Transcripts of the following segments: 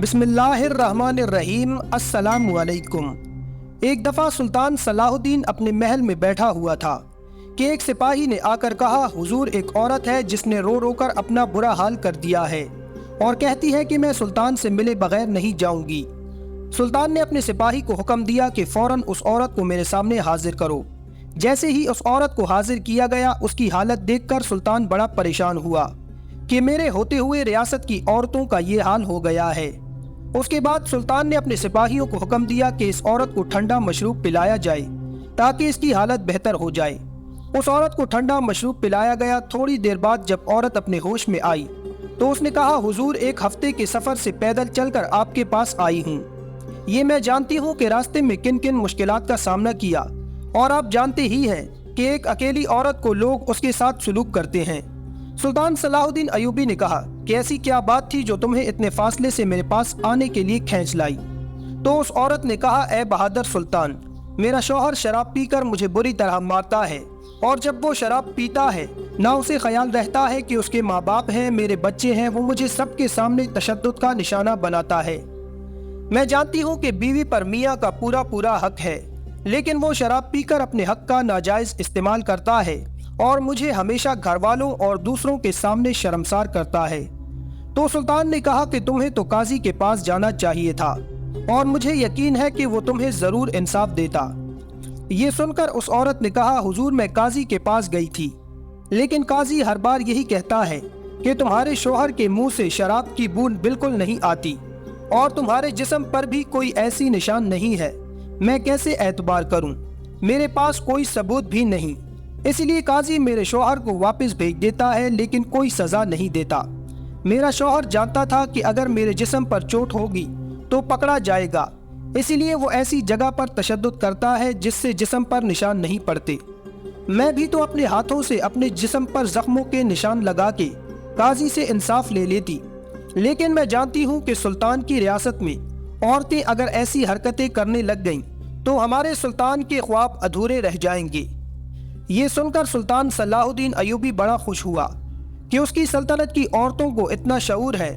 बिस्मिल्लाहिर्रहमानिर्रहीम। अस्सलामु अलैकुम। एक दफ़ा सुल्तान सलाहुद्दीन अपने महल में बैठा हुआ था कि एक सिपाही ने आकर कहा, हुजूर एक औरत है जिसने रो रो कर अपना बुरा हाल कर दिया है और कहती है कि मैं सुल्तान से मिले बगैर नहीं जाऊंगी। सुल्तान ने अपने सिपाही को हुक्म दिया कि फ़ौरन उस औरत को मेरे सामने हाजिर करो। जैसे ही उस औरत को हाजिर किया गया, उसकी हालत देखकर सुल्तान बड़ा परेशान हुआ कि मेरे होते हुए रियासत की औरतों का ये हाल हो गया है। उसके बाद सुल्तान ने अपने सिपाहियों को हुक्म दिया कि इस औरत को ठंडा मशरूब पिलाया जाए ताकि इसकी हालत बेहतर हो जाए। उस औरत को ठंडा मशरूब पिलाया गया। थोड़ी देर बाद जब औरत अपने होश में आई तो उसने कहा, हुजूर एक हफ्ते के सफ़र से पैदल चलकर आपके पास आई हूँ। ये मैं जानती हूँ कि रास्ते में किन किन मुश्किलात का सामना किया और आप जानते ही हैं कि एक अकेली औरत को लोग उसके साथ सलूक करते हैं। सुल्तान सलाहुद्दीन अयूबी ने कहा कि ऐसी क्या बात थी जो तुम्हें इतने फासले से मेरे पास आने के लिए खींच लाई। तो उस औरत ने कहा, ए बहादुर सुल्तान, मेरा शौहर शराब पीकर मुझे बुरी तरह मारता है और जब वो शराब पीता है ना उसे ख्याल रहता है कि उसके माँ बाप हैं, मेरे बच्चे हैं। वो मुझे सबके सामने तशद्दुद का निशाना बनाता है। मैं जानती हूँ कि बीवी पर मियाँ का पूरा पूरा हक है, लेकिन वो शराब पीकर अपने हक का नाजायज़ इस्तेमाल करता है और मुझे हमेशा घर वालों और दूसरों के सामने शर्मसार करता है। तो सुल्तान ने कहा कि तुम्हें तो काजी के पास जाना चाहिए था और मुझे यकीन है कि वो तुम्हें ज़रूर इंसाफ देता। ये सुनकर उस औरत ने कहा, हुजूर मैं काजी के पास गई थी, लेकिन काजी हर बार यही कहता है कि तुम्हारे शौहर के मुंह से शराब की बूंद बिल्कुल नहीं आती और तुम्हारे जिस्म पर भी कोई ऐसी निशान नहीं है। मैं कैसे एतबार करूं? मेरे पास कोई सबूत भी नहीं। इसलिए काजी मेरे शौहर को वापस भेज देता है, लेकिन कोई सज़ा नहीं देता। मेरा शौहर जानता था कि अगर मेरे जिस्म पर चोट होगी तो पकड़ा जाएगा, इसलिए वो ऐसी जगह पर तशद्दुद करता है जिससे जिस्म पर निशान नहीं पड़ते। मैं भी तो अपने हाथों से अपने जिस्म पर जख्मों के निशान लगा के काजी से इंसाफ ले लेती, लेकिन मैं जानती हूँ कि सुल्तान की रियासत में औरतें अगर ऐसी हरकतें करने लग गईं तो हमारे सुल्तान के ख्वाब अधूरे रह जाएंगे। ये सुनकर सुल्तान सलाहुद्दीन अयूबी बड़ा खुश हुआ कि उसकी सल्तनत की औरतों को इतना शऊर है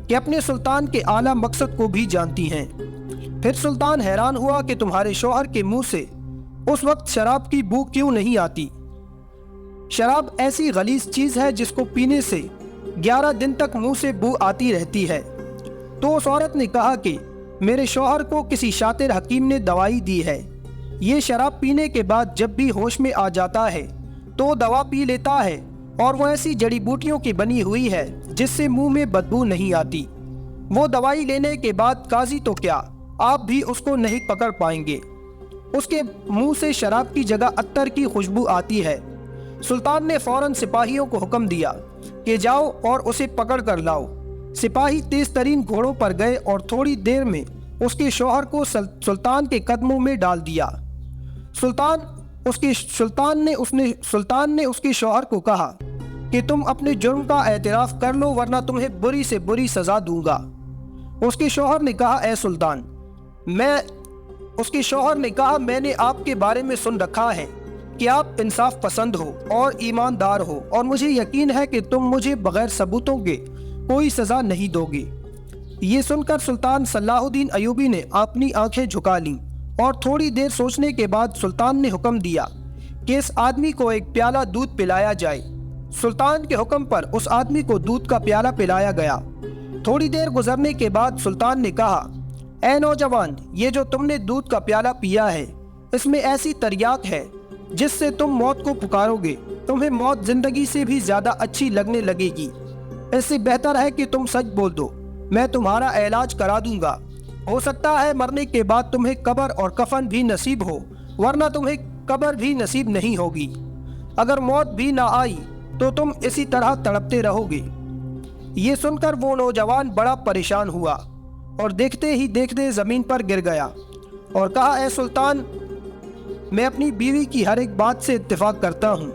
कि अपने सुल्तान के आला मकसद को भी जानती हैं। फिर सुल्तान हैरान हुआ कि तुम्हारे शौहर के मुंह से उस वक्त शराब की बू क्यों नहीं आती। शराब ऐसी गलीज चीज़ है जिसको पीने से 11 दिन तक मुंह से बू आती रहती है। तो उस औरत ने कहा कि मेरे शौहर को किसी शातिर हकीम ने दवाई दी है। ये शराब पीने के बाद जब भी होश में आ जाता है तो दवा पी लेता है और वो ऐसी जड़ी बूटियों की बनी हुई है जिससे मुंह में बदबू नहीं आती। वो दवाई लेने के बाद काजी तो क्या, आप भी उसको नहीं पकड़ पाएंगे। उसके मुंह से शराब की जगह अत्तर की खुशबू आती है। सुल्तान ने फौरन सिपाहियों को हुक्म दिया कि जाओ और उसे पकड़ कर लाओ। सिपाही तेज तरीन घोड़ों पर गए और थोड़ी देर में उसके शौहर को सुल्तान के कदमों में डाल दिया। सुल्तान ने उसके शौहर को कहा कि तुम अपने जुर्म का एतराफ़ कर लो, वरना तुम्हें बुरी से बुरी सज़ा दूंगा। उसके शौहर ने कहा, ए सुल्तान, मैंने आपके बारे में सुन रखा है कि आप इंसाफ पसंद हो और ईमानदार हो और मुझे यकीन है कि तुम मुझे बगैर सबूतों के कोई सज़ा नहीं दोगे। ये सुनकर सुल्तान सलाहुद्दीन अयूबी ने अपनी आंखें झुका लीं और थोड़ी देर सोचने के बाद सुल्तान ने हुक्म दिया कि इस आदमी को एक प्याला दूध पिलाया जाए। सुल्तान के हुक्म पर उस आदमी को दूध का प्याला पिलाया गया। थोड़ी देर गुजरने के बाद सुल्तान ने कहा, ए नौजवान, ये जो तुमने दूध का प्याला पिया है इसमें ऐसी तरियाक है जिससे तुम मौत को पुकारोगे। तुम्हें मौत जिंदगी से भी ज़्यादा अच्छी लगने लगेगी। इससे बेहतर है कि तुम सच बोल दो, मैं तुम्हारा इलाज करा दूंगा। हो सकता है मरने के बाद तुम्हें कब्र और कफन भी नसीब हो, वरना तुम्हें कब्र भी नसीब नहीं होगी। अगर मौत भी ना आई तो तुम इसी तरह तड़पते रहोगे। ये सुनकर वो नौजवान बड़ा परेशान हुआ और देखते ही देखते ज़मीन पर गिर गया और कहा, ए सुल्तान, मैं अपनी बीवी की हर एक बात से इत्तेफाक करता हूँ।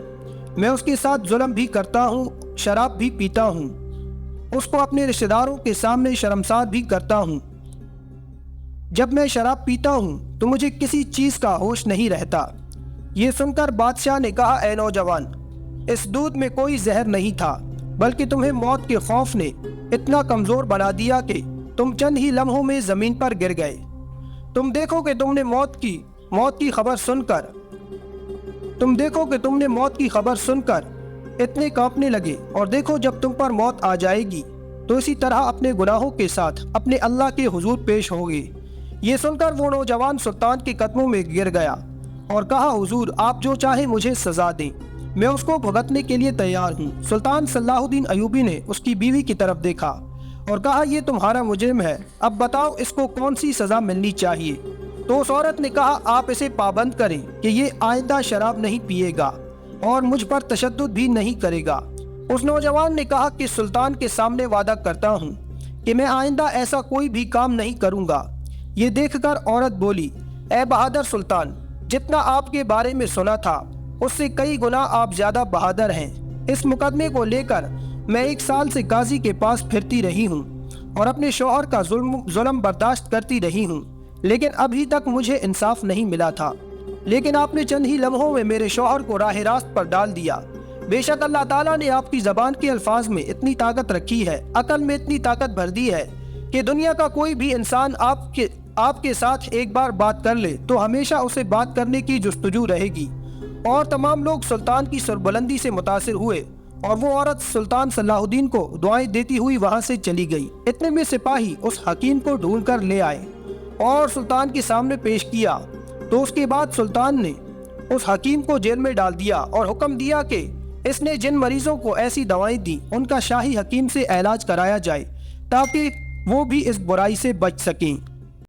मैं उसके साथ जुल्म भी करता हूँ, शराब भी पीता हूँ, उसको अपने रिश्तेदारों के सामने शर्मसार भी करता हूँ। जब मैं शराब पीता हूँ तो मुझे किसी चीज़ का होश नहीं रहता। ये सुनकर बादशाह ने कहा, ए नौजवान, इस दूध में कोई जहर नहीं था, बल्कि तुम्हें मौत के खौफ ने इतना कमज़ोर बना दिया कि तुम चंद ही लम्हों में ज़मीन पर गिर गए। तुम देखो कि तुमने मौत की खबर सुनकर इतने कांपने लगे, और देखो जब तुम पर मौत आ जाएगी तो इसी तरह अपने गुनाहों के साथ अपने अल्लाह के हुजूर पेश होगे। ये सुनकर वो नौजवान सुल्तान के कदमों में गिर गया और कहा, हुजूर आप जो चाहे मुझे सजा दें, मैं उसको भुगतने के लिए तैयार हूँ। सुल्तान सलाहुद्दीन अयूबी ने उसकी बीवी की तरफ देखा और कहा, ये तुम्हारा मुजरिम है, अब बताओ इसको कौन सी सज़ा मिलनी चाहिए। तो उस औरत ने कहा, आप इसे पाबंद करें कि ये आइंदा शराब नहीं पिएगा और मुझ पर तशद्दुद भी नहीं करेगा। उस नौजवान ने कहा कि सुल्तान के सामने वादा करता हूँ कि मैं आइंदा ऐसा कोई भी काम नहीं करूँगा। ये देखकर औरत बोली, ए बहादुर सुल्तान, जितना आपके बारे में सुना था उससे कई गुना आप ज़्यादा बहादुर हैं। इस मुकदमे को लेकर मैं 1 साल से काजी के पास फिरती रही हूँ और अपने शौहर का जुल्म बर्दाश्त करती रही हूँ, लेकिन अभी तक मुझे इंसाफ नहीं मिला था। लेकिन आपने चंद ही लम्हों में मेरे शौहर को राह रास्त पर डाल दिया। बेशक अल्लाह ताला ने आपकी ज़बान के अल्फाज में इतनी ताकत रखी है, अकल में इतनी ताकत भर दी है कि दुनिया का कोई भी इंसान आपके साथ एक बार बात कर ले तो हमेशा उसे बात करने की जुस्तजू रहेगी। और तमाम लोग सुल्तान की सरबुलंदी से मुतासिर हुए और वो औरत सुल्तान सलाहुद्दीन को दुआएं देती हुई वहां से चली गई। इतने में सिपाही उस हकीम को ढूंढ कर ले आए और सुल्तान के सामने पेश किया। तो उसके बाद सुल्तान ने उस हकीम को जेल में डाल दिया और हुक्म दिया कि इसने जिन मरीजों को ऐसी दवाएं दी उनका शाही हकीम से इलाज कराया जाए ताकि वो भी इस बुराई से बच सकें।